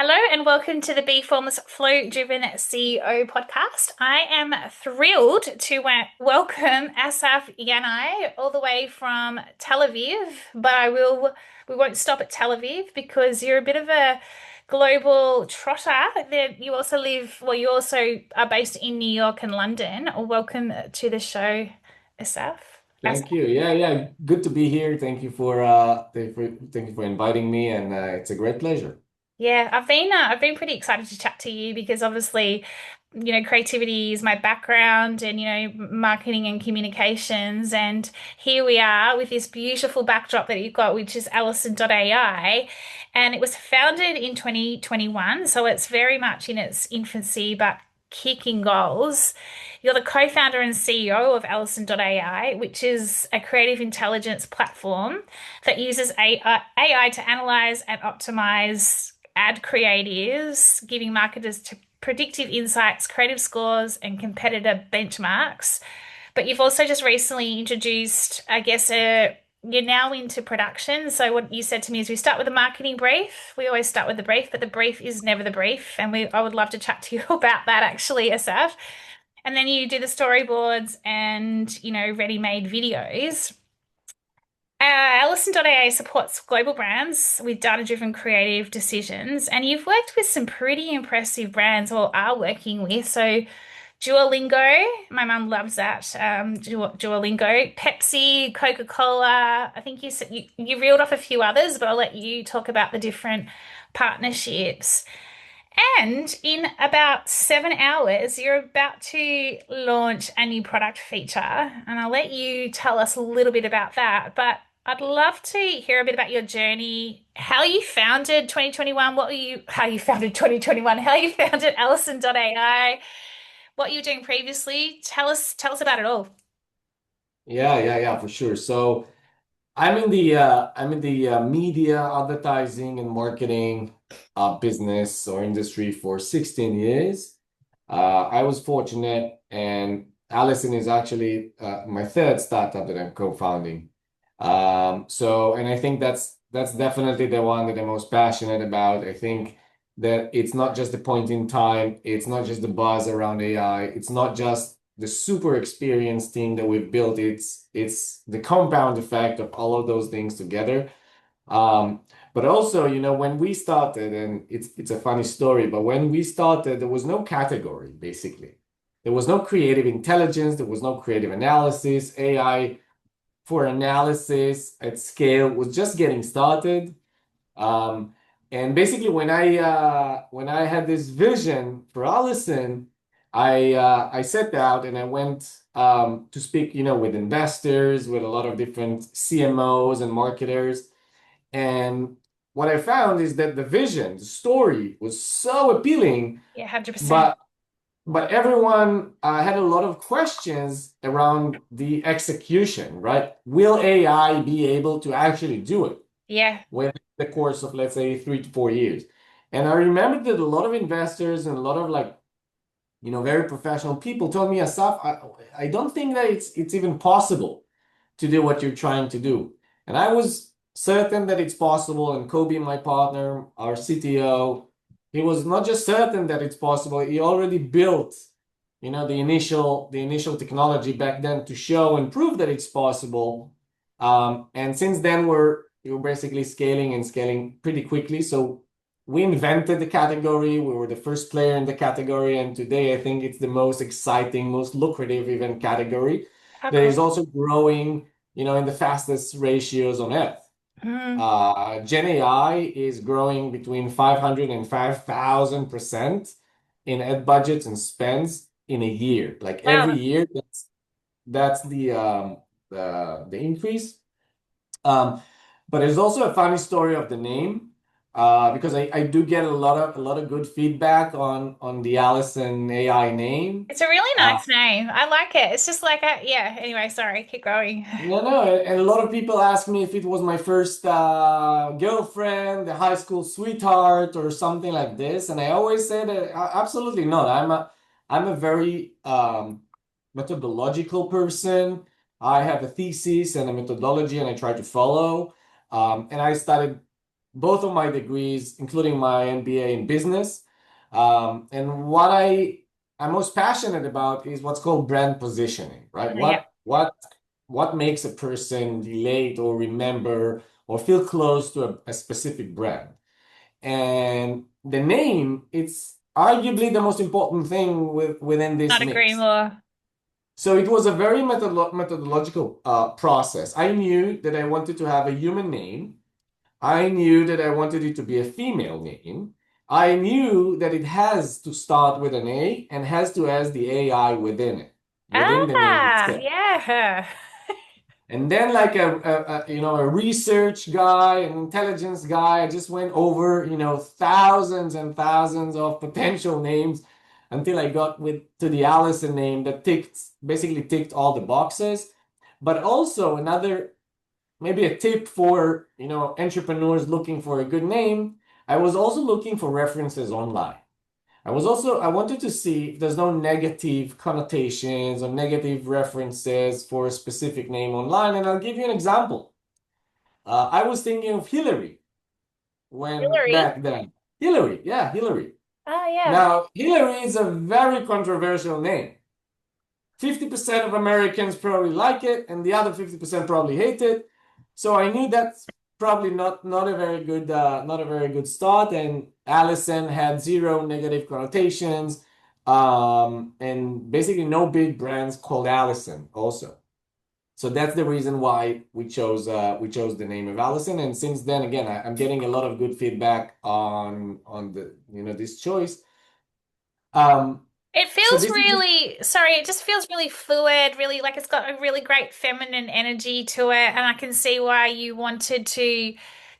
Hello and welcome to the Bee Formless Flow Driven CEO podcast. I am thrilled to welcome Asaf Yanai all the way from Tel Aviv, but we won't stop at Tel Aviv because you're a bit of a global trotter. That you also are based in New York and London. Welcome to the show, Asaf. Thank you. Yeah. Good to be here. Thank you for inviting me, and it's a great pleasure. Yeah, I've been pretty excited to chat to you because obviously, creativity is my background and marketing and communications, and here we are with this beautiful backdrop that you've got, which is Alison.ai, and it was founded in 2021, so it's very much in its infancy but kicking goals. You're the co-founder and CEO of Alison.ai, which is a creative intelligence platform that uses AI to analyze and optimize ad creatives, giving marketers to predictive insights, creative scores, and competitor benchmarks. But you've also just recently introduced, you're now into production. So what you said to me is we start with a marketing brief. We always start with the brief, but the brief is never the brief. And I would love to chat to you about that actually, Asaf. And then you do the storyboards and, ready-made videos. Alison.ai supports global brands with data-driven creative decisions, and you've worked with some pretty impressive brands or are working with. So, Duolingo, my mum loves that. Duolingo, Pepsi, Coca-Cola. I think you reeled off a few others, but I'll let you talk about the different partnerships. And in about 7 hours, you're about to launch a new product feature, and I'll let you tell us a little bit about that. But I'd love to hear a bit about your journey, how you founded 2021, how you founded 2021, how you founded Alison.ai, what you were doing previously. Tell us about it all. Yeah, for sure. So I'm in the media, advertising, and marketing business or industry for 16 years. I was fortunate, and Allison is actually my third startup that I'm co-founding. And I think that's definitely the one that I'm most passionate about. I think that it's not just the point in time, it's not just the buzz around AI, it's not just the super experienced team that we've built. It's the compound effect of all of those things together. But also, when we started, and it's a funny story, but when we started, there was no category, basically. There was no creative intelligence, there was no creative analysis. AI for analysis at scale was just getting started. Um, and basically, when I had this vision for Allison, I set out and I went to speak, with investors, with a lot of different CMOs and marketers. And what I found is that the vision, the story was so appealing, Yeah, 100%. but everyone had a lot of questions around the execution, right? Will AI be able to actually do it Yeah. within the course of, let's say, 3 to 4 years? And I remember that a lot of investors and a lot of very professional people told me, Asaf, I don't think that it's even possible to do what you're trying to do. And I was certain that it's possible. And Kobe, my partner, our CTO, he was not just certain that it's possible, he already built, the initial technology back then to show and prove that it's possible. And since then, we're basically scaling and scaling pretty quickly. So we invented the category. We were the first player in the category, and today I think it's the most exciting, most lucrative even category How that is cool. also growing, in the fastest ratios on earth. Mm. Gen AI is growing between 500 and 5,000% in ad budgets and spends in a year. Like every Wow. year, that's the increase. Um, but there's also a funny story of the name, because I do get a lot of good feedback on the Allison AI name. It's a really Uh, nice name. I like it. It's just like yeah. Anyway, sorry. Keep going. no, and a lot of people ask me if it was my first girlfriend, the high school sweetheart, or something like this, and I always say that absolutely not. I'm a very methodological person. I have a thesis and a methodology, and I try to follow. And I started both of my degrees, including my MBA in business. And I'm most passionate about is what's called brand positioning, right? Yeah. What makes a person relate or remember or feel close to a specific brand? And the name, it's arguably the most important thing within this Not agree mix. more. So it was a very methodological process. I knew that I wanted to have a human name. I knew that I wanted it to be a female name. I knew that it has to start with an A and has to have the AI within it, within the name Ah, itself. yeah. And then like a research guy, an intelligence guy, I just went over, thousands and thousands of potential names until I got to the Allison name that basically ticked all the boxes. But also another, maybe a tip for, entrepreneurs looking for a good name. I was also looking for references online. I wanted to see if there's no negative connotations or negative references for a specific name online. And I'll give you an example. I was thinking of Hillary when Hillary. back then. Hillary, yeah, Hillary. Oh, yeah. Now, Hillary is a very controversial name. 50% of Americans probably like it, and the other 50% probably hate it. So I knew that's probably not a very good start. And Allison had zero negative connotations, and basically no big brands called Allison also. So that's the reason why we chose the name of Allison. And since then, again, I'm getting a lot of good feedback on the this choice. Um, It so feels this is just really, sorry, it just feels really fluid, really like it's got a really great feminine energy to it. And I can see why you wanted to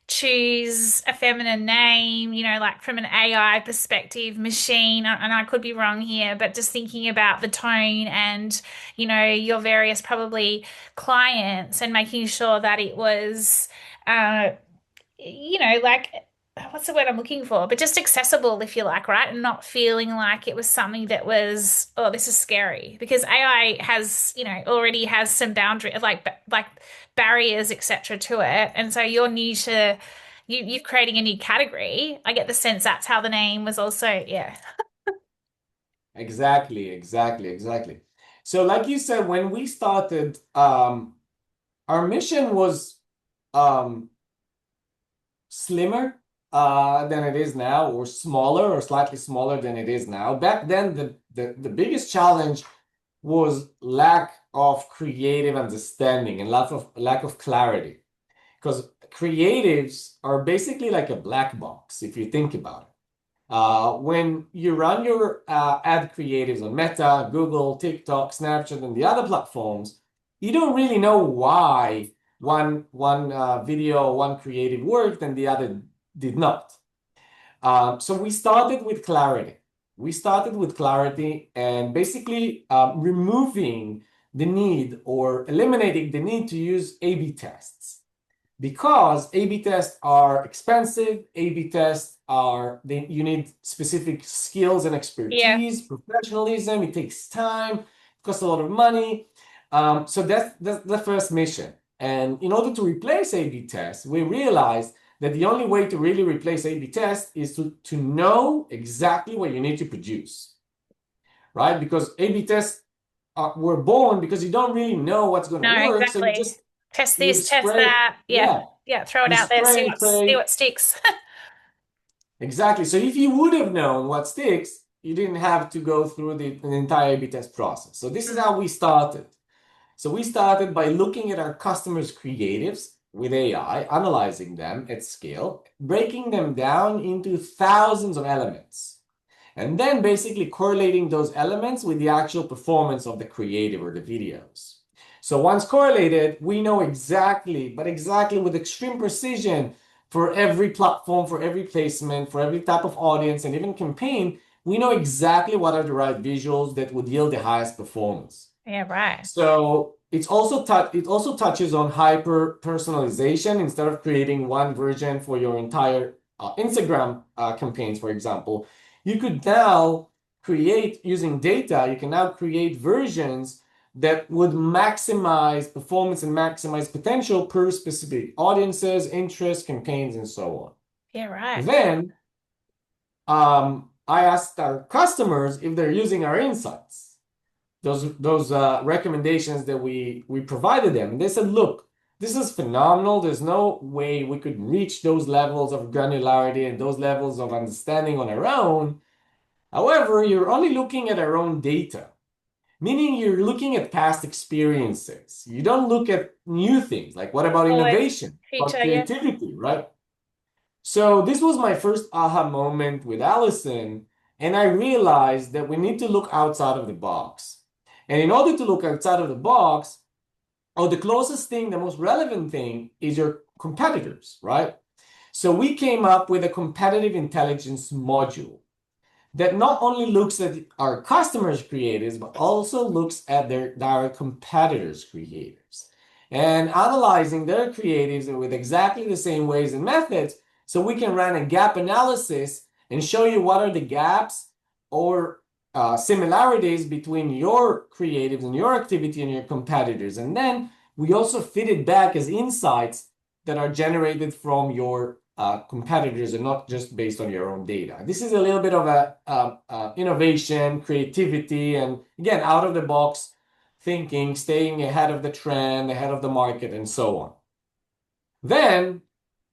choose a feminine name, like from an AI perspective, machine. And I could be wrong here, but just thinking about the tone and, your various probably clients and making sure that it was, uh, like what's the word I'm looking for? But just accessible, if you like, right? And not feeling like it was something that was, oh, this is scary. Because AI has, already has some boundary, like barriers, etc. to it. And so you're new to you're creating a new category. I get the sense that's how the name was also, yeah. exactly, exactly, exactly. So, like you said, when we started, our mission was um, slimmer than it is now, or smaller, or slightly smaller than it is now. Back then, the biggest challenge was lack of creative understanding and lack of clarity. Because creatives are basically like a black box, if you think about it. When you run your ad creatives on Meta, Google, TikTok, Snapchat, and the other platforms, you don't really know why one video, one creative worked and the other did not. So we started with clarity. We started with clarity and basically removing the need or eliminating the need to use A/B tests because A/B tests are expensive. A/B tests you need specific skills and Yeah. expertise, professionalism. It takes time, it costs a lot of money. So that's the first mission. And in order to replace A/B tests, we realized that the only way to really replace A/B tests is to know exactly what you need to produce, right? Because A/B tests were born because you don't really know what's going to No, work, so you exactly. just Test you this, test spray, that. Yeah. yeah, Yeah. Throw it you out there, spray see and see pray. what sticks. Exactly. So if you would have known what sticks, you didn't have to go through the entire A/B test process. So this is Mm. how we started. So we started by looking at our customers' creatives with AI, analyzing them at scale, breaking them down into thousands of elements, and then basically correlating those elements with the actual performance of the creative or the videos. So once correlated, we know exactly, but exactly with extreme precision for every platform, for every placement, for every type of audience, and even campaign, we know exactly what are the right visuals that would yield the highest performance. Yeah, right. So it also touches on hyper personalization. Instead of creating one version for your entire Instagram campaigns, for example, you could now create using data. You can now create versions that would maximize performance and maximize potential per specific audiences, interests, campaigns, and so on. Yeah, right. Then I asked our customers if they're using our insights, those recommendations that we provided them. And they said, look, this is phenomenal. There's no way we could reach those levels of granularity and those levels of understanding on our own. However, you're only looking at our own data, meaning you're looking at past experiences. You don't look at new things, like what about Forward, innovation, about future, yeah. creativity, right? So this was my first aha moment with Alison, and I realized that we need to look outside of the box. And in order to look outside of the box, or the closest thing, the most relevant thing is your competitors, right? So we came up with a competitive intelligence module that not only looks at our customers' creatives, but also looks at their direct competitors' creatives and analyzing their creatives with exactly the same ways and methods so we can run a gap analysis and show you what are the gaps or similarities between your creatives and your activity and your competitors. And then we also feed it back as insights that are generated from your competitors and not just based on your own data. This is a little bit of a innovation, creativity, and again, out of the box thinking, staying ahead of the trend, ahead of the market, and so on. Then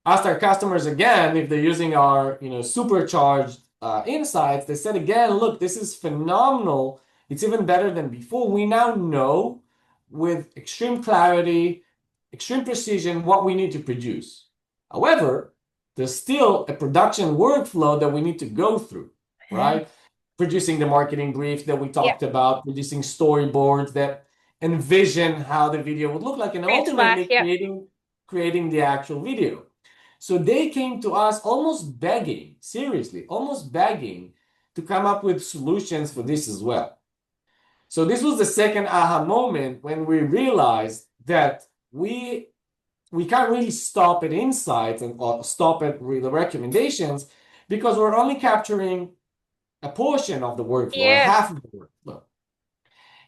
asked our customers again if they're using our supercharged insights. They said again, look, this is phenomenal. It's even better than before. We now know with extreme clarity, extreme precision what we need to produce. However, there's still a production workflow that we need to go through, Mhm. right? Producing the marketing brief that we Yeah. talked about, producing storyboards that envision how the video would look like, and Bring it to life. ultimately Yeah. creating the actual video. So they came to us almost begging, seriously, almost begging to come up with solutions for this as well. So this was the second aha moment when we realized that we can't really stop at insights and or stop at the recommendations because we're only capturing a portion of the workflow or Yeah. half of the workflow.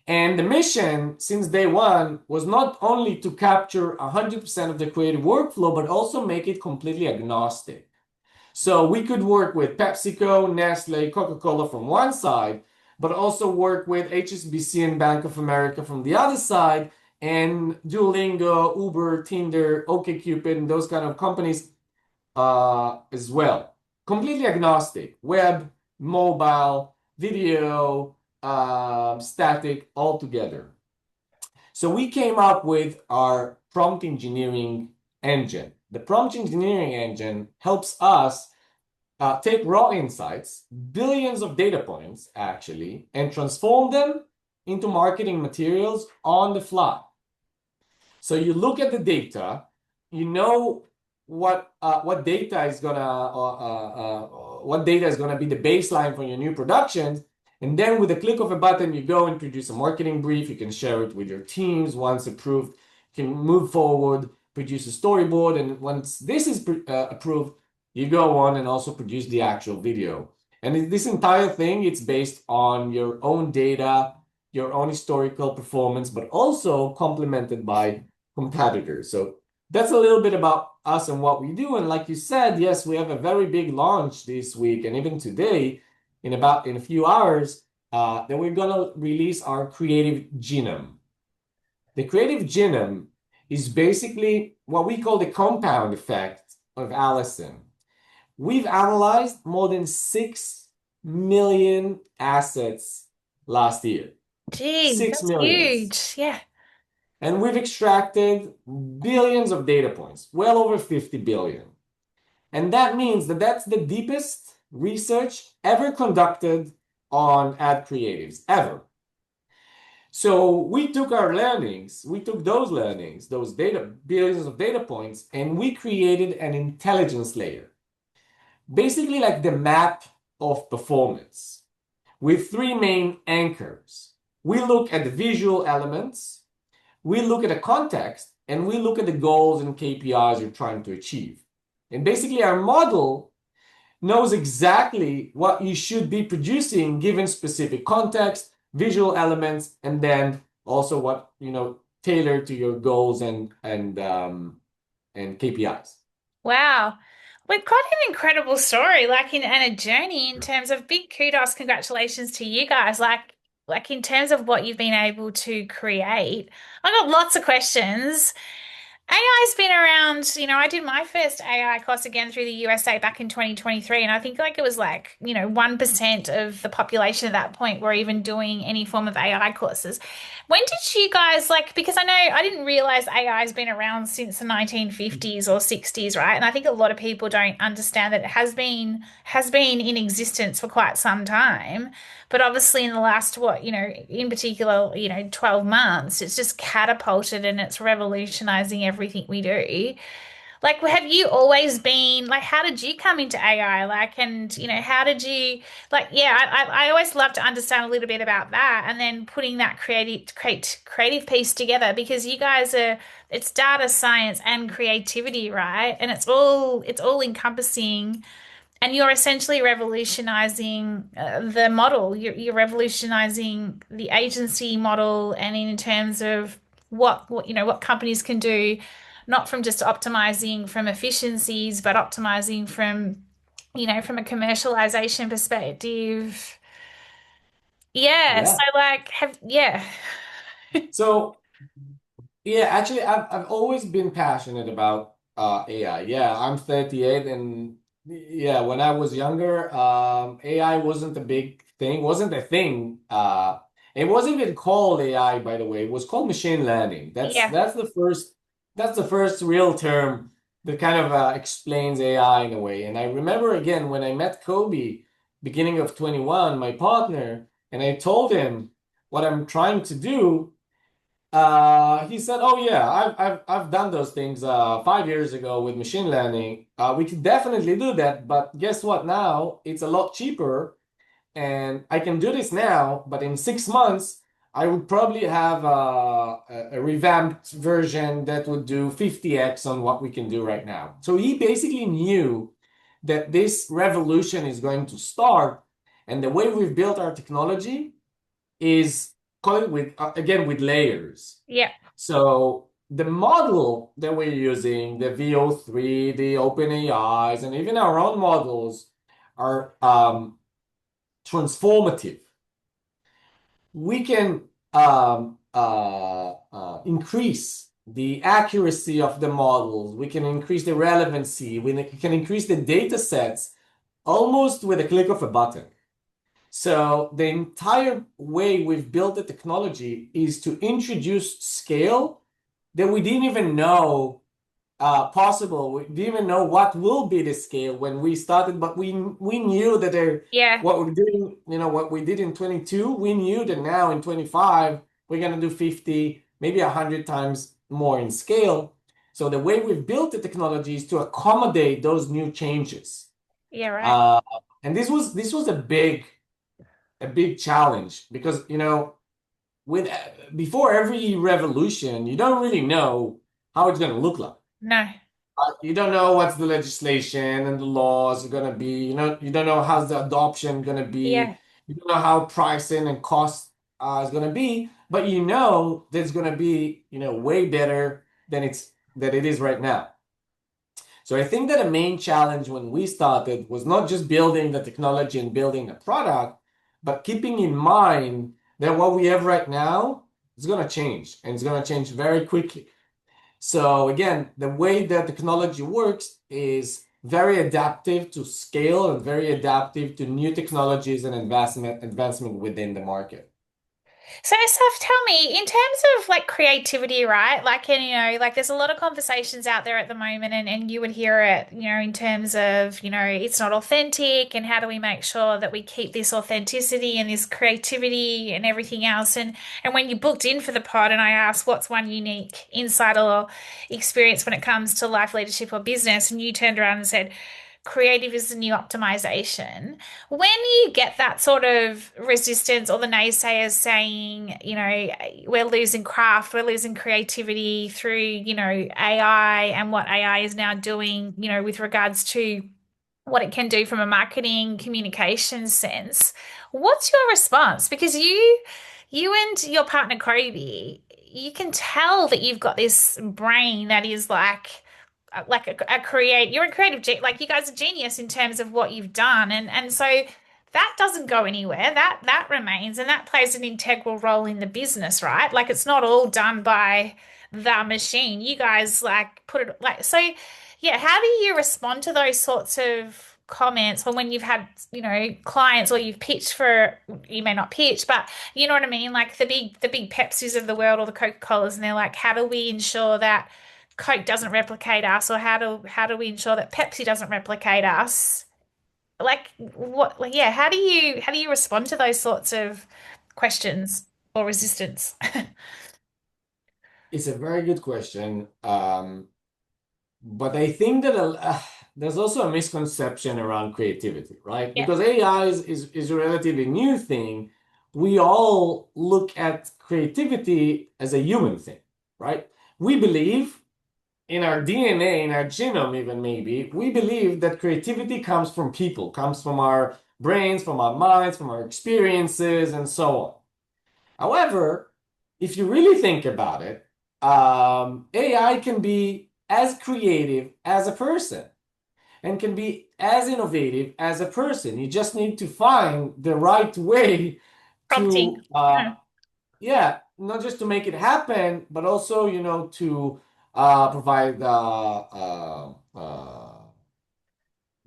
And the mission since day one was not only to capture 100% of the creative workflow, but also make it completely agnostic. So we could work with PepsiCo, Nestle, Coca-Cola from one side, but also work with HSBC and Bank of America from the other side, and Duolingo, Uber, Tinder, OkCupid, and those kind of companies as well. Completely agnostic, web, mobile, video, static, all together. So we came up with our prompt engineering engine. The prompt engineering engine helps us take raw insights, billions of data points actually, and transform them into marketing materials on the fly. So you look at the data, you know what data is gonna be the baseline for your new productions, and then with a click of a button, you go and produce a marketing brief. You can share it with your teams. Once approved, you can move forward, produce a storyboard, and once this is approved, you go on and also produce the actual video. And this entire thing, it's based on your own data, your own historical performance, but also complemented by competitors. So that's a little bit about us and what we do. And like you said, yes, we have a very big launch this week and even today, in a few hours, that we're gonna release our creative genome. The creative genome is basically what we call the compound effect of Allison. We've analyzed more than 6 million assets last year. Geez, Six that's millions. huge. Yeah. And we've extracted billions of data points, well over 50 billion. And that means that that's the deepest research ever conducted on ad creatives, ever. So we took our learnings, we took those learnings, those data, billions of data points, and we created an intelligence layer. Basically like the map of performance with three main anchors. We look at the visual elements, we look at the context, and we look at the goals and KPIs you're trying to achieve. And basically, our model knows exactly what you should be producing given specific context, visual elements, and then also what tailored to your goals and KPIs. Wow. With quite an incredible story, like in and a journey in terms of big kudos, congratulations to you guys. Like in terms of what you've been able to create. I got lots of questions. AI's been around, I did my first AI course again through the USA back in 2023, and I think like it was like, 1% of the population at that point were even doing any form of AI courses. When did you guys like, because I know I didn't realize AI has been around since the 1950s or 60s, right? And I think a lot of people don't understand that it has been in existence for quite some time. But obviously, in the last, in particular, 12 months, it's just catapulted and it's revolutionizing everything we do. Like, have you always been, like, how did you come into AI? Like, and, how did you, like, yeah, I always love to understand a little bit about that and then putting that creative piece together because you guys it's data science and creativity, right? And it's all encompassing and you're essentially revolutionizing the model. You're revolutionizing the agency model, and in terms of what companies can do, not from just optimizing from efficiencies, but optimizing from a commercialization perspective. Yeah. So Yeah. like, yeah, So yeah, actually, I've always been passionate about AI. Yeah, I'm 38, and yeah, when I was younger, AI wasn't a big thing, wasn't a thing. It wasn't even called AI, by the way. It was called machine learning. That's yeah, that's the first that's the first real term that kind of explains AI in a way. And I remember again when I met Kobe, beginning of 21, my partner, and I told him what I'm trying to do. He said, "Oh yeah, I've done those things 5 years ago with machine learning. We could definitely do that, but guess what? Now it's a lot cheaper, and I can do this now. But in 6 months, I would probably have a revamped version that would do 50x on what we can do right now." So he basically knew that this revolution is going to start, and the way we've built our technology is call it with again with layers. yeah, So the model that we're using, the VO3, the OpenAIs, and even our own models are transformative. We can increase the accuracy of the models. We can increase the relevancy. We can increase the data sets almost with a click of a button. So the entire way we've built the technology is to introduce scale that we didn't even know possible. We didn't even know what will be the scale when we started, but we knew that yeah, what we're doing, what we did in 22, we knew that now in 25 we're gonna do 50, maybe 100 times more in scale. So the way we've built the technology is to accommodate those new changes. yeah, right. Uh, and this was a big challenge because with before every revolution you don't really know how it's going to look like. No, You don't know what's the legislation and the laws are going to be. You don't know how's the adoption going to yeah. be. You don't know how pricing and cost is going to be, but you know that it's going to be way better than it is right now. So I think that a main challenge when we started was not just building the technology and building a product, but keeping in mind that what we have right now is going to change, and it's going to change very quickly. So again, the way that technology works is very adaptive to scale and very adaptive to new technologies and advancement within the market. So, Saf, tell me, in terms of like creativity, right? Like, and like there's a lot of conversations out there at the moment, and you would hear it, in terms of, it's not authentic, and how do we make sure that we keep this authenticity and this creativity and everything else? And when you booked in for the pod, and I asked what's one unique insight or experience when it comes to life, leadership, or business, and you turned around and said, creative is the new optimization. When you get that sort of resistance or the naysayers saying, we're losing craft, we're losing creativity through, AI and what AI is now doing, with regards to what it can do from a marketing communication sense, what's your response? Because you and your partner Kobe, you can tell that you've got this brain that is like you're a creative like you guys are genius in terms of what you've done, and so that doesn't go anywhere. That remains, and that plays an integral role in the business, right? Like it's not all done by the machine. You guys like put it like so. Yeah, how do you respond to those sorts of comments when you've had, clients, or you've pitched for, you may not pitch, but you know what I mean? Like the big Pepsis of the world or the Coca-Colas, and they're like, how do we ensure that Coke doesn't replicate us, or how do we ensure that Pepsi doesn't replicate us? Like what, like, yeah, how do you respond to those sorts of questions or resistance? It's a very good question. But I think that there's also a misconception around creativity, right? Yeah. Because AI is a relatively new thing. We all look at creativity as a human thing, right? We believe in our DNA, in our genome, even maybe, we believe that creativity comes from people, comes from our brains, from our minds, from our experiences, and so on. However, if you really think about it, AI can be as creative as a person and can be as innovative as a person. You just need to find the right way Prompting. to, Yeah. yeah, not just to make it happen, but also, to provide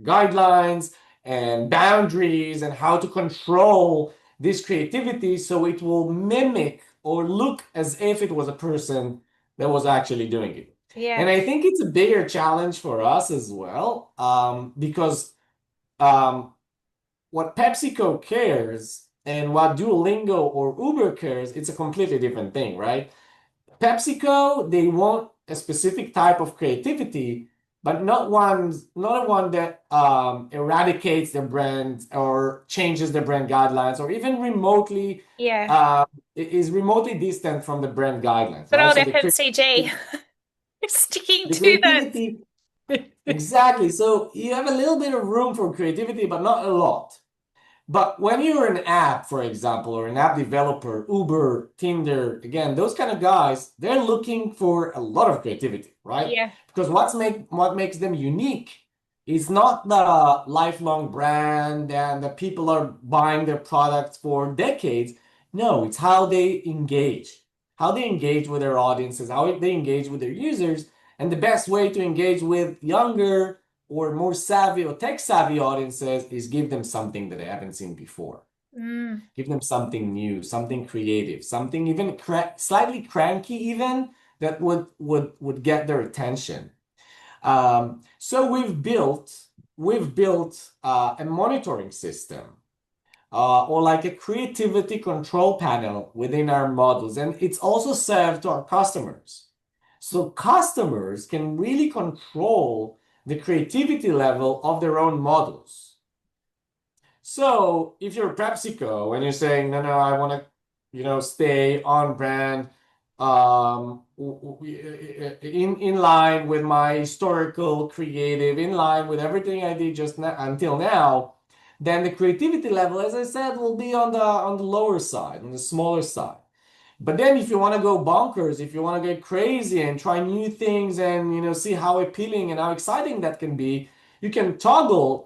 guidelines and boundaries and how to control this creativity so it will mimic or look as if it was a person that was actually doing it. Yeah. And I think it's a bigger challenge for us as well, because um, what PepsiCo cares and what Duolingo or Uber cares, it's a completely different thing, right? PepsiCo, they want a specific type of creativity, but not one that eradicates their brand or changes the brand guidelines or even remotely Yeah. uh, is remotely distant from the brand guidelines, Good right? old So FMCG. Sticking the to creativity, those. exactly. So you have a little bit of room for creativity, but not a lot. But when you're an app, for example, or an app developer, Uber, Tinder, again, those kind of guys, they're looking for a lot of creativity, right? Yeah. Because what makes them unique is not the lifelong brand and that people are buying their products for decades. No, it's how they engage with their audiences, how they engage with their users, and the best way to engage with younger or more savvy or tech savvy audiences is give them something that they haven't seen before. Mm. Give them something new, something creative, something even slightly cranky, even that would get their attention. So we've built a monitoring system, or like a creativity control panel within our models, and it's also served to our customers. So customers can really control the creativity level of their own models. So if you're PepsiCo and you're saying, no, no, I want to, stay on brand, in line with my historical creative, in line with everything I did just until now, then the creativity level, as I said, will be on the lower side, on the smaller side. But then if you want to go bonkers, if you want to get crazy and try new things and see how appealing and how exciting that can be, you can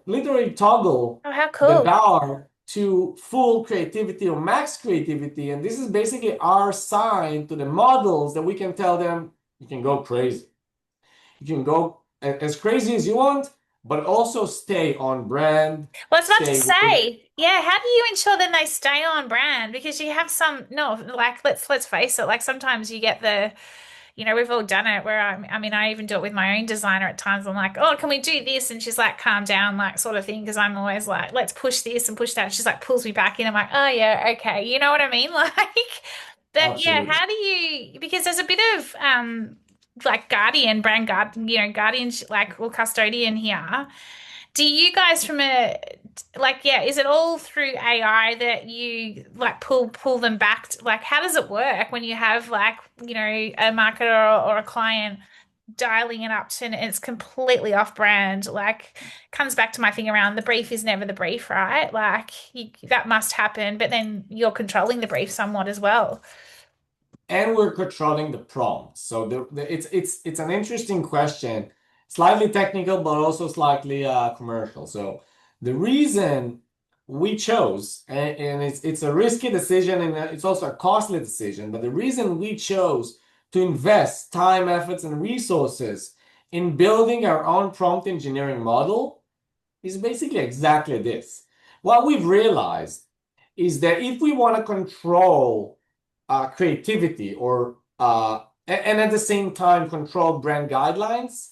literally toggle Oh, how the cool. bar to full creativity or max creativity. And this is basically our sign to the models that we can tell them you can go crazy. You can go as crazy as you want, but also stay on brand, Well, I was about to stay within. say, yeah, how do you ensure then they stay on brand? Because you have some, no, like let's face it, like sometimes you get we've all done it where I mean, I even do it with my own designer at times. I'm like, oh, can we do this? And she's like, calm down, like sort of thing. Because I'm always like, let's push this and push that. She's like, pulls me back in. I'm like, oh yeah, okay. You know what I mean? Like, but yeah, Absolutely. how do you, because there's a bit of, like guardian, brand guard, guardian, like, or custodian here. Do you guys from a like, yeah, is it all through AI that you like pull them back like how does it work when you have like, a marketer or a client dialing it up to and it's completely off brand? Like comes back to my thing around the brief is never the brief, right? Like that must happen, but then you're controlling the brief somewhat as well. And we're controlling the prompt. So it's an interesting question. slightly technical, but also slightly commercial. So the reason we chose, and it's a risky decision and it's also a costly decision, but the reason we chose to invest time, efforts, and resources in building our own prompt engineering model is basically exactly this. What we've realized is that if we want to control creativity and at the same time control brand guidelines,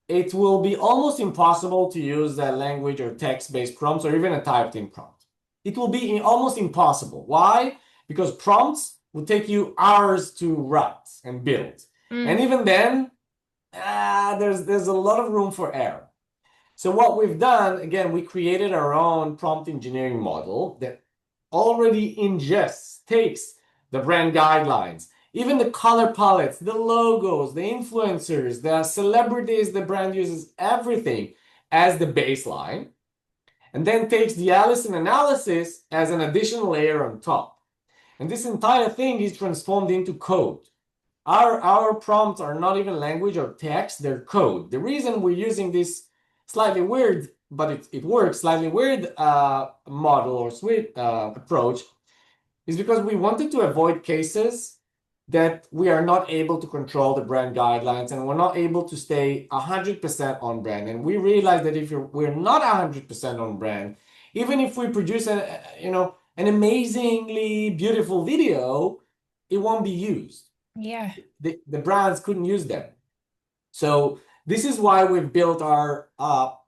it will be almost impossible to use that language or text-based prompts or even a typed-in prompt. It will be almost impossible. Why? Because prompts will take you hours to write and build. And Mm. even then, there's a lot of room for error. So what we've done, again, we created our own prompt engineering model that already ingests, takes the brand guidelines, even the color palettes, the logos, the influencers, the celebrities the brand uses, everything as the baseline, and then takes the Alison analysis as an additional layer on top. And this entire thing is transformed into code. Our prompts are not even language or text, they're code. The reason we're using this slightly weird, but it works, slightly weird model or suite approach is because we wanted to avoid cases that we are not able to control the brand guidelines and we're not able to stay 100% on brand. And we realized that if we're not 100% on brand, even if we produce an amazingly beautiful video, it won't be used. Yeah. The brands couldn't use them. So this is why we've built our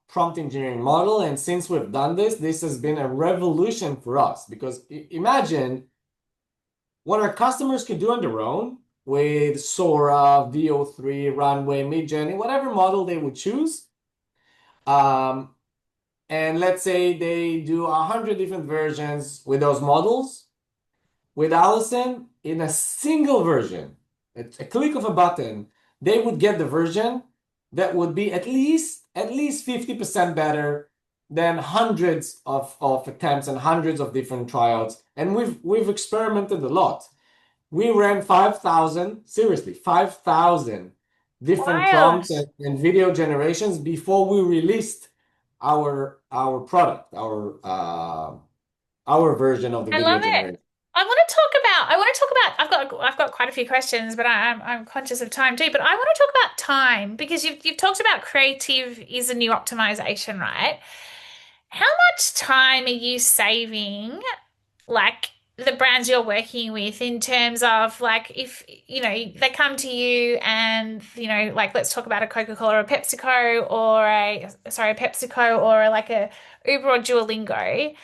prompt engineering model. And since we've done this, this has been a revolution for us because imagine what our customers could do on their own with Sora, VO3, Runway, Midjourney, whatever model they would choose. Um, and let's say they do 100 different versions with those models. With Alison, in a single version, a click of a button, they would get the version that would be at least 50% better than hundreds of attempts and hundreds of different tryouts. And we've experimented a lot. We ran 5,000, seriously, 5,000 different Wild. prompts and video generations before we released our product, our version of the I video love it. generator. I've got quite a few questions, but I'm conscious of time too. But I want to talk about time because you've talked about creative is a new optimization, right? How much time are you saving, like the brands you're working with, in terms of like if they come to you and like let's talk about a Coca-Cola or a PepsiCo or a PepsiCo or like a Uber or Duolingo.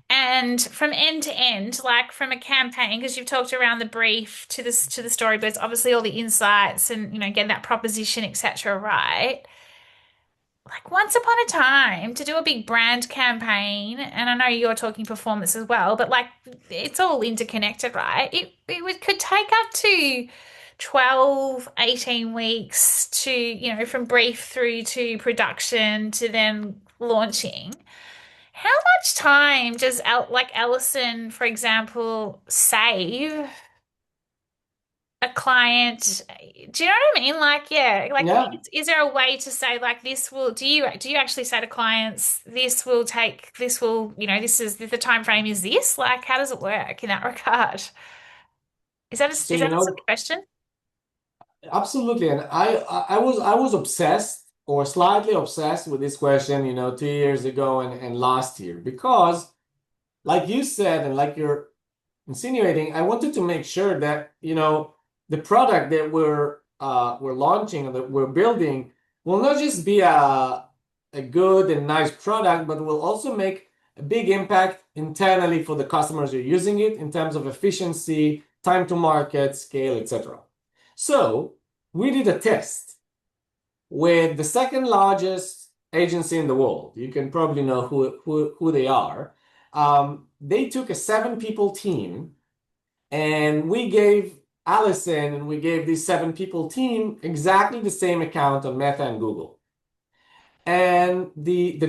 And from end to end, like from a campaign, because you've talked around the brief to the storyboards, obviously all the insights and getting that proposition, etc. Right? Like once upon a time, to do a big brand campaign, and I know you're talking performance as well, but like it's all interconnected, right? Could take up to 12, 18 weeks to, from brief through to production to then launching. How much time does like Ellison, for example, save a client? Do you know what I mean? Like, yeah, like Yeah. is there a way to say like this will do you actually say to clients this will, this is the time frame is this? Like, how does it work in that regard? So Is that a silly question? absolutely, and I was obsessed or slightly obsessed with this question, 2 years ago and last year because, like you said, and like you're insinuating, I wanted to make sure that the product that we're launching and that we're building will not just be a good and nice product, but will also make a big impact internally for the customers who are using it in terms of efficiency, time to market, scale, etc. So we did a test with the second largest agency in the world. You can probably know who they are. They took a 7 people team, and we gave Allison and we gave this 7 people team exactly the same account on Meta and Google. And the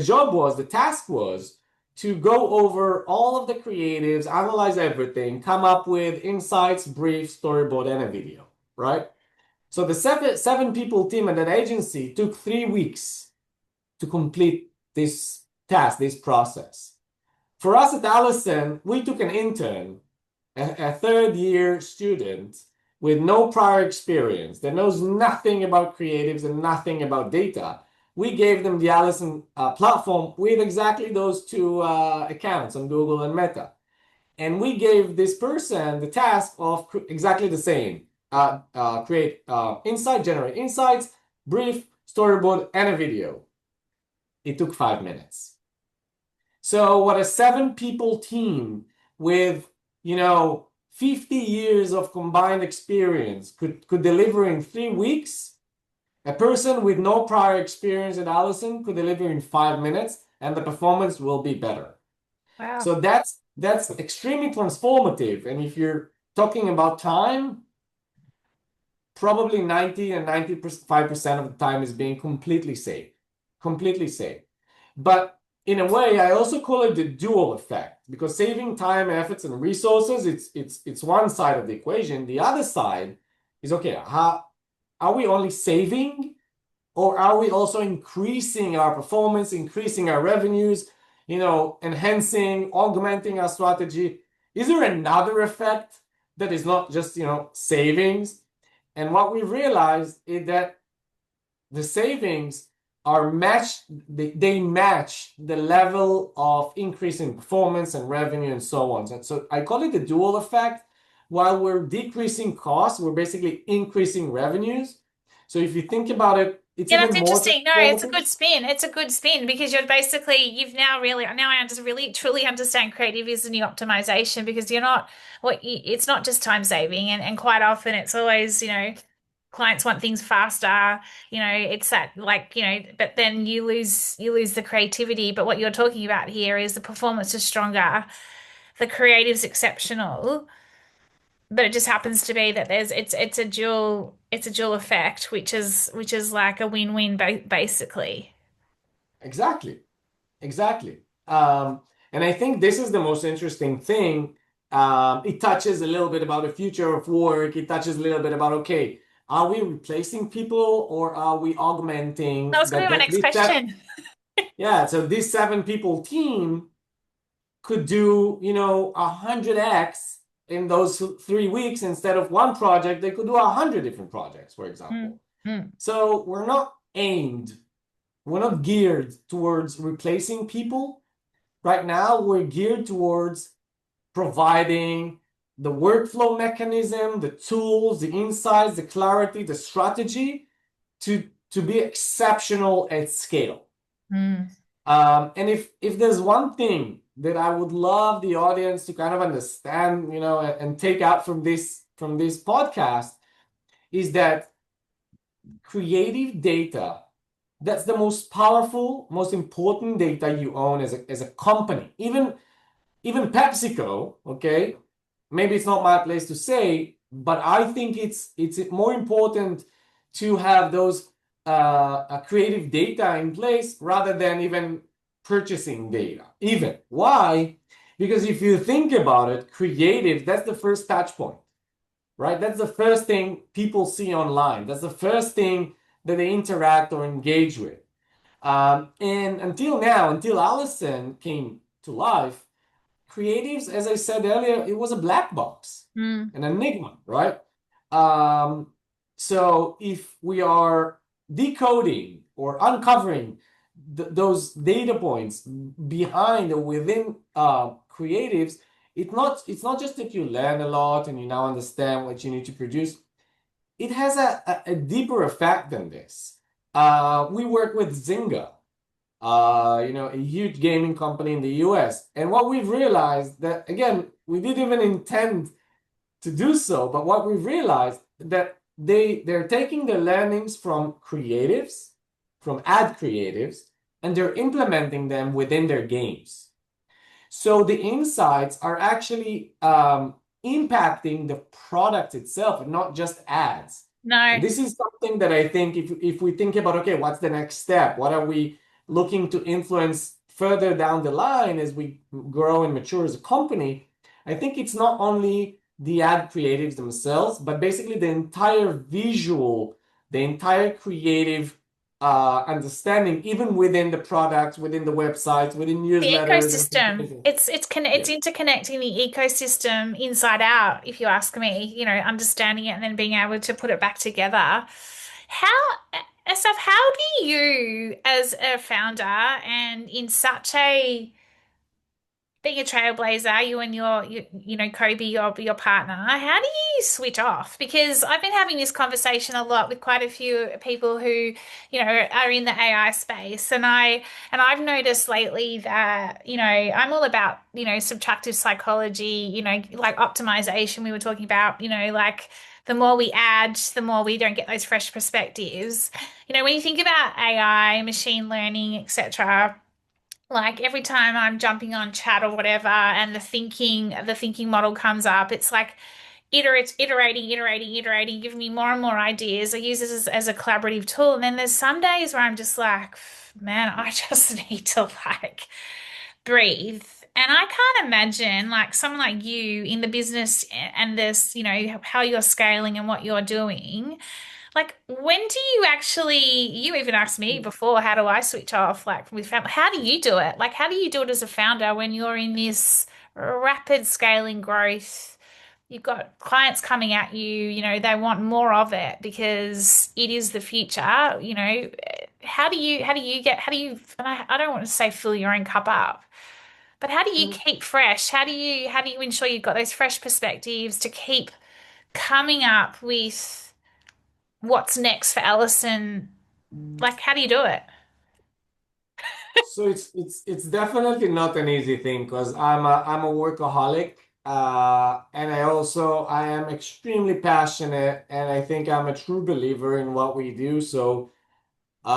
task was to go over all of the creatives, analyze everything, come up with insights, brief, storyboard, and a video, right? So the seven people team at that agency took 3 weeks to complete this task, this process. For us at Allison, we took an intern, a third year student with no prior experience that knows nothing about creatives and nothing about data. We gave them the Allison platform with exactly those two accounts on Google and Meta. And we gave this person the task of exactly the same. Create insight, generate insights, brief, storyboard, and a video. It took 5 minutes. So what a 7 people team with, 50 years of combined experience could deliver in 3 weeks, a person with no prior experience at Allison could deliver in 5 minutes, and the performance will be better. Wow. So that's extremely transformative. And if you're talking about time, probably 90 and 95% of the time is being completely safe. Completely safe. But in a way, I also call it the dual effect, because saving time, efforts, and resources, it's one side of the equation. The other side is, okay, how are we only saving, or are we also increasing our performance, increasing our revenues, enhancing, augmenting our strategy? Is there another effect that is not just, savings? And what we realized is that the savings are matched, they match the level of increase in performance and revenue and so on. And so I call it the dual effect. While we're decreasing costs, we're basically increasing revenues. So if you think about it, it's Yeah, even that's more interesting. No, it's a transformative. good spin. It's a good spin because you've now really, now I just really truly understand creative is the new optimization because you're not, it's not just time saving. And quite often it's always, clients want things faster, it's that like, but then you lose the creativity. But what you're talking about here is the performance is stronger, the creative's exceptional, but it just happens to be that it's a dual effect, which is like a win-win basically. Exactly. Exactly. And I think this is the most interesting thing. It touches a little bit about the future of work. It touches a little bit about, okay, are we replacing people or are we That augmenting was going to be my next question. yeah, so this 7 people team could do, 100x in those 3 weeks instead of one project. They could do 100 different projects, for Mm, example. mm. So we're not geared towards replacing people. Right now, we're geared towards providing the workflow mechanism, the tools, the insights, the clarity, the strategy to be exceptional at scale. Mm. And if there's one thing that I would love the audience to kind of understand, and take out from this podcast, is that creative data, that's the most powerful, most important data you own as a company. Even PepsiCo, okay, maybe it's not my place to say, but I think it's more important to have those creative data in place rather than even purchasing data. Even why? Because if you think about it, creative, that's the first touch point, right? That's the first thing people see online. That's the first thing that they interact or engage with. And until now, until Allison came to life, creatives, as I said earlier, it was a black box, Mm. an enigma, right? Um, so if we are decoding or uncovering those data points behind or within creatives, it's not just that you learn a lot and you now understand what you need to produce. It has a deeper effect than this. We work with Zynga, a huge gaming company in the US. And what we've realized that, again, we didn't even intend to do so, but what we've realized that they're taking the learnings from creatives, from ad creatives, and they're implementing them within their games. So the insights are actually impacting the product itself and not just ads. And No. this is something that I think if we think about, okay, what's the next step? What are we looking to influence further down the line as we grow and mature as a company? I think it's not only the ad creatives themselves, but basically the entire visual, the entire creative understanding, even within the products, within the websites, within The newsletters and things ecosystem. like that. It's Yeah. interconnecting the ecosystem inside out, if you ask me, understanding it and then being able to put it back together. How, Asaf, how do you, as a founder and in such a being a trailblazer, you and Kobe, your partner, how do you switch off? Because I've been having this conversation a lot with quite a few people who, are in the AI space, and I've noticed lately that, I'm all about, subtractive psychology, like optimization we were talking about, like the more we add, the more we don't get those fresh perspectives. When you think about AI, machine learning, etc., like every time I'm jumping on chat or whatever and the thinking model comes up, it's like iterating, giving me more and more ideas. I use it as a collaborative tool. And then there's some days where I'm just like, man, I just need to like breathe. And I can't imagine like someone like you in the business and this, how you're scaling and what you're doing. Like, when do you actually, you even asked me before, how do I switch off like with family? How do you do it? Like, how do you do it as a founder when you're in this rapid scaling growth? You've got clients coming at you, they want more of it because it is the future, and I don't want to say fill your own cup up, but how do you keep fresh? How do you ensure you've got those fresh perspectives to keep coming up with what's next for Alison? Like, how do you do it? So it's definitely not an easy thing because I'm a workaholic, and I am extremely passionate, and I think I'm a true believer in what we do. So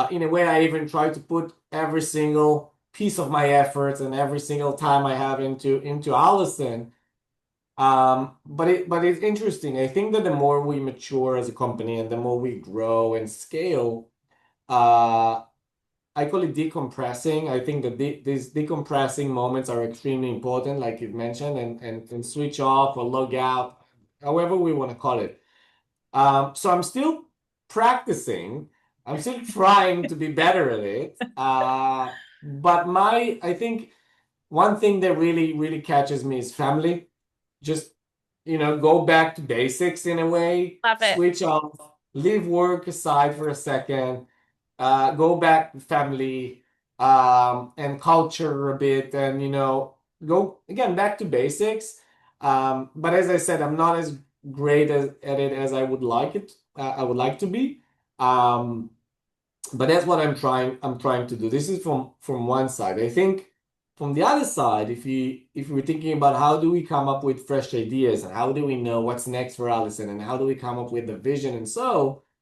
in a way, I even try to put every single piece of my efforts and every single time I have into Allison. But it's interesting. I think that the more we mature as a company and the more we grow and scale, uh, I call it decompressing. I think that these decompressing moments are extremely important, like you've mentioned, and switch off or log out, however we want to call it. So I'm still practicing. I'm still trying to be better at it. But I think one thing that really, really catches me is family. Just, go back to basics in a way, Love it. switch off, leave work aside for a second, go back to family, and culture a bit, and, go again back to basics. But as I said, I'm not as great at it as I would like to be. Um, but that's what I'm trying to do. This is from one side. I think from the other side, if we're thinking about how do we come up with fresh ideas and how do we know what's next for Allison and how do we come up with the vision and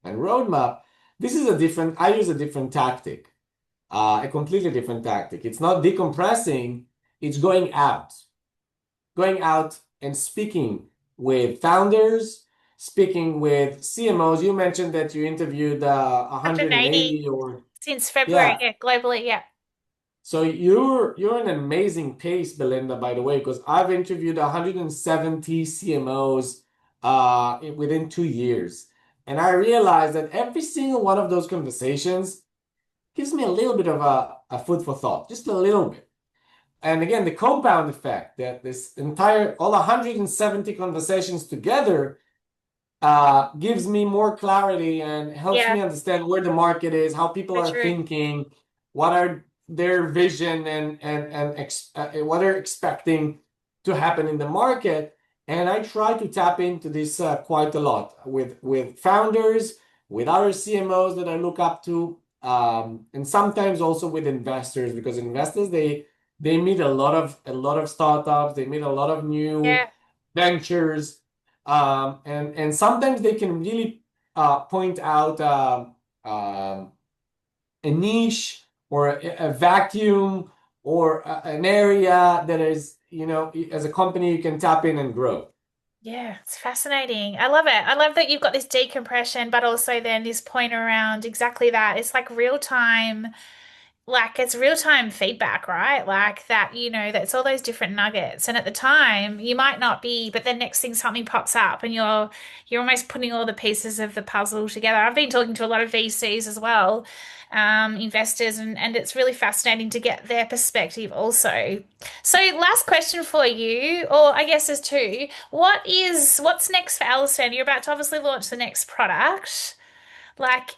roadmap, this is I use a different tactic, a completely different tactic. It's not decompressing, it's going out and speaking with founders, speaking with CMOs. You mentioned that you interviewed 180 180 or since February, yeah. yeah, globally, yeah. So you're an amazing pace, Belinda, by the way, because I've interviewed 170 CMOs within 2 years. And I realized that every single one of those conversations gives me a little bit of a food for thought, just a little bit. And again, the compound effect that all 170 conversations together gives me more clarity and helps Yeah, me understand where the market is, how people so are true. thinking, what are their vision and what they're expecting to happen in the market. And I try to tap into this quite a lot with founders, with other CMOs that I look up to, and sometimes also with investors because investors they meet a lot of startups, they meet a lot of new Yeah, ventures, and sometimes they can really point out a niche or a vacuum or an area that is, as a company you can tap in and grow. yeah, it's fascinating. I love it. I love that you've got this decompression, but also then this point around exactly that. It's like real time. like it's real-time feedback, right? Like that, that's all those different nuggets. And at the time, you might not be, but then next thing something pops up and you're almost putting all the pieces of the puzzle together. I've been talking to a lot of VCs as well, investors, and it's really fascinating to get their perspective also. So last question for you, or I guess there's two. What's next for Alison? You're about to obviously launch the next product. Like,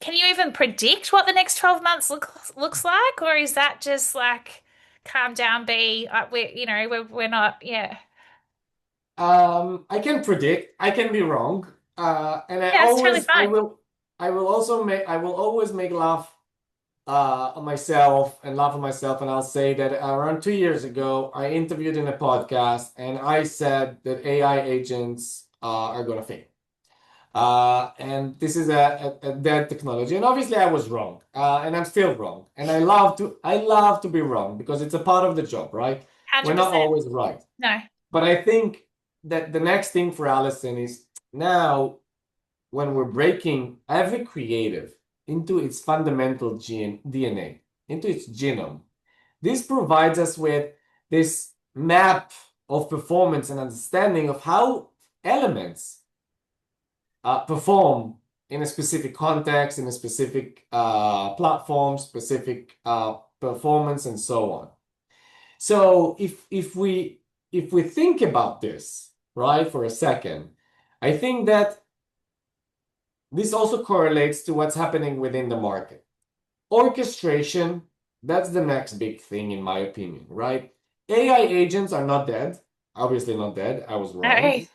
can you even predict what the next 12 months looks like? Or is that just like, calm down, B, we're not, yeah. I can predict. I can be wrong. And Yeah, it's totally fine. I will always make laugh on myself and laugh at myself. And I'll say that around 2 years ago, I interviewed in a podcast and I said that AI agents are going to fail. And this is a dead technology. And obviously I was wrong. And I'm still wrong. And I love to be wrong because it's a part of the job, right? We're not 100%. always right. No. But I think that the next thing for Alison is now when we're breaking every creative into its fundamental DNA, into its genome, this provides us with this map of performance and understanding of how elements perform in a specific context, in a specific platform, specific performance, and so on. So if we think about this, right, for a second, I think that this also correlates to what's happening within the market. Orchestration, that's the next big thing in my opinion, right? AI agents are not dead, obviously not dead. I was wrong. No.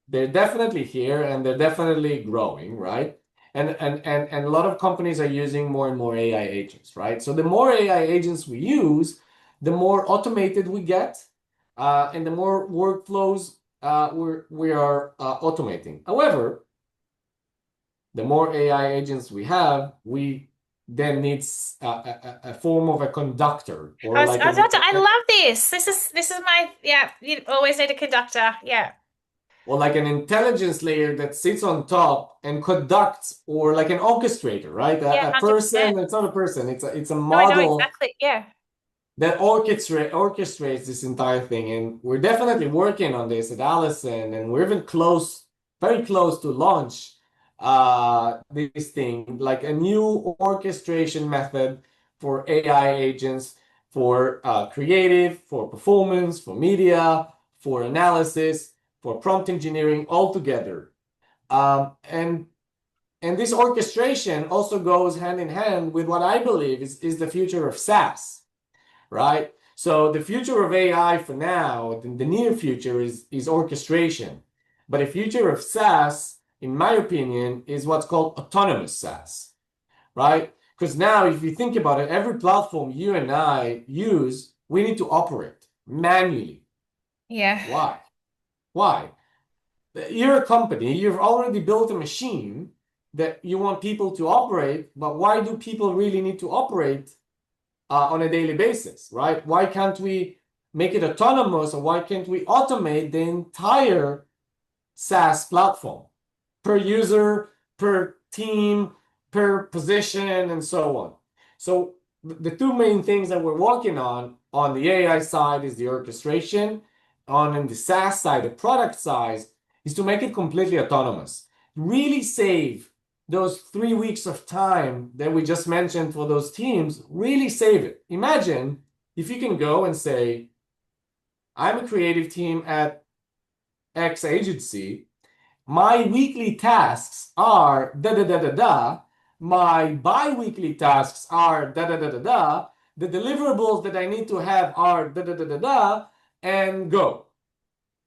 They're definitely here and they're definitely growing, right? And a lot of companies are using more and more AI agents, right? So the more AI agents we use, the more automated we get, and the more workflows we are automating. However, the more AI agents we have, we then needs a form of a conductor or like I love this. This is my, yeah, you always need a conductor. Yeah. an intelligence layer that sits on top and conducts, or like an orchestrator, right? Yeah, A 100%. person, it's not a person, it's a No, I know model exactly. Yeah. that orchestrates this entire thing. And we're definitely working on this at Allison, and we're even close, very close to launch this thing, like a new orchestration method for AI agents, for creative, for performance, for media, for analysis, for prompt engineering, all together. And this orchestration also goes hand in hand with what I believe is the future of SaaS, right? So the future of AI for now, the near future is orchestration. But the future of SaaS, in my opinion, is what's called autonomous SaaS, right? Because now, if you think about it, every platform you and I use, we need to operate manually. Yeah. Why? Why? You're a company, you've already built a machine that you want people to operate, but why do people really need to operate on a daily basis, right? Why can't we make it autonomous, or why can't we automate the entire SaaS platform per user, per team, per position, and so on? So the two main things that we're working on the AI side is the orchestration, on the SaaS side, the product side, is to make it completely autonomous. Really save those 3 weeks of time that we just mentioned for those teams, really save it. Imagine if you can go and say, I'm a creative team at X agency. My weekly tasks are da da da da da. My bi-weekly tasks are da da da da da. The deliverables that I need to have are da da da da da, and go.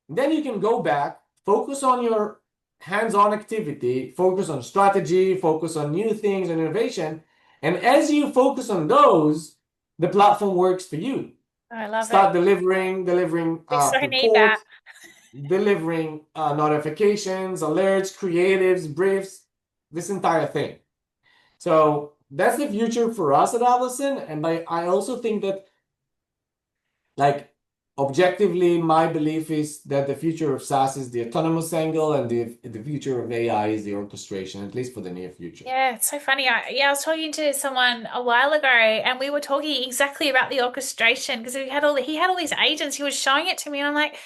Then you can go back, focus on your hands-on activity, focus on strategy, focus on new things and innovation. And as you focus on those, the platform works for you. I love it. Start delivering We so need that. reports, delivering notifications, alerts, creatives, briefs, this entire thing. So that's the future for us at Allison. And I also think that, like, objectively, my belief is that the future of SaaS is the autonomous angle, and the future of AI is the orchestration, at least for the near future. Yeah, it's so funny. I was talking to someone a while ago, and we were talking exactly about the orchestration because he had all these agents. He was showing it to me, and I'm like,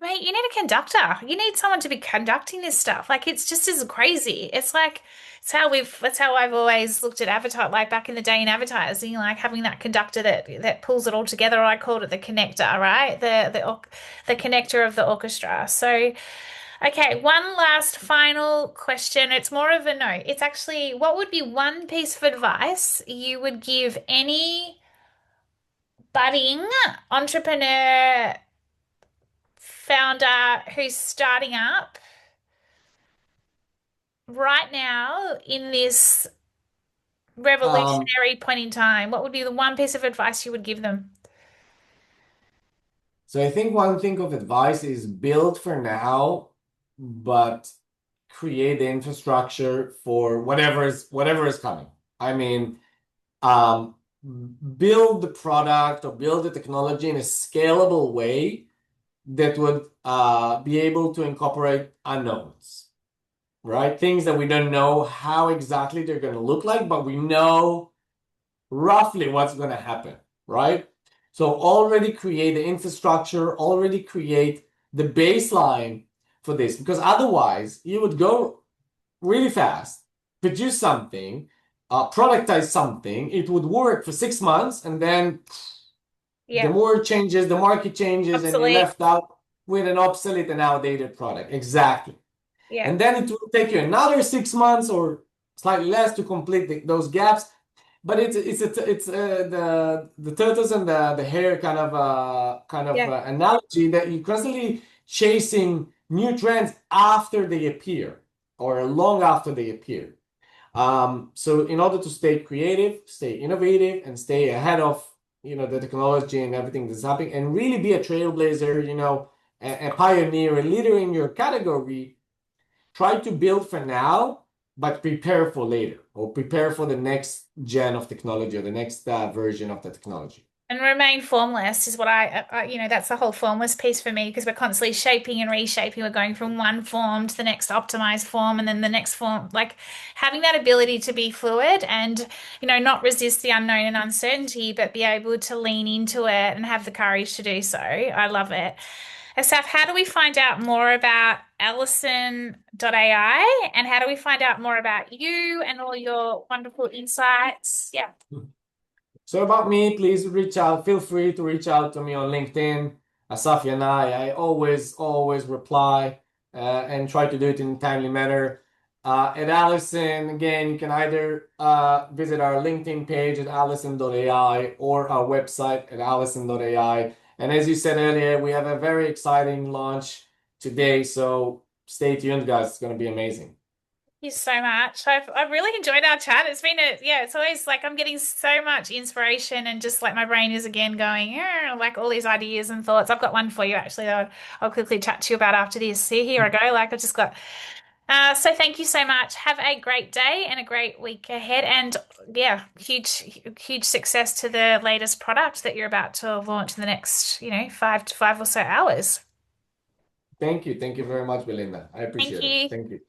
mate, you need a conductor. You need someone to be conducting this stuff. Like it's just as crazy. It's like that's how I've always looked at advertise like back in the day in advertising, like having that conductor that pulls it all together. I called it the connector, right? The connector of the orchestra. So okay, one last final question. It's more of a no. It's actually, what would be one piece of advice you would give any budding entrepreneur founder who's starting up right now in this Um, revolutionary point in time? What would be the one piece of advice you would give them? so I think one thing of advice is build for now, but create the infrastructure for whatever is coming. I mean, um, build the product or build the technology in a scalable way that would be able to incorporate unknowns, right? Things that we don't know how exactly they're going to look like, but we know roughly what's going to happen, right? So already create the infrastructure, already create the baseline for this, because otherwise you would go really fast, produce something, productize something, it would work for 6 months, and then the Yeah, more changes, the market changes, and you're obsolete. left out with an obsolete and outdated product. Exactly. Yeah, And then it will take you another 6 months or slightly less to complete those gaps. But it's the tortoise and the hare yeah, analogy that you're constantly chasing new trends after they appear or long after they appear. So in order to stay creative, stay innovative, and stay ahead of the technology and everything that's happening, and really be a trailblazer, a pioneer, a leader in your category, try to build for now, but prepare for later, or prepare for the next gen of technology or the next version of the technology. and remain formless is what that's the whole formless piece for me because we're constantly shaping and reshaping. We're going from one form to the next optimized form and then the next form. Like having that ability to be fluid and, not resist the unknown and uncertainty, but be able to lean into it and have the courage to do so. I love it. Asaf, how do we find out more about Alison.ai and how do we find out more about you and all your wonderful insights? Yeah. So about me, please reach out. Feel free to reach out to me on LinkedIn, Asaf Yanai. I always reply and try to do it in a timely manner. At Allison, again, you can either visit our LinkedIn page at Alison.ai or our website at Alison.ai. And as you said earlier, we have a very exciting launch today. So stay tuned, guys. It's going to be amazing. You so much. I've really enjoyed our chat. It's always like I'm getting so much inspiration and just like my brain is again going, yeah, like all these ideas and thoughts. I've got one for you actually that I'll quickly chat to you about after this. See, here I go. Like I just got so thank you so much. Have a great day and a great week ahead. And yeah, huge success to the latest product that you're about to launch in the next, 5 or so hours. Thank you. Thank you very much, Belinda. I Thank appreciate it. you. Thank you.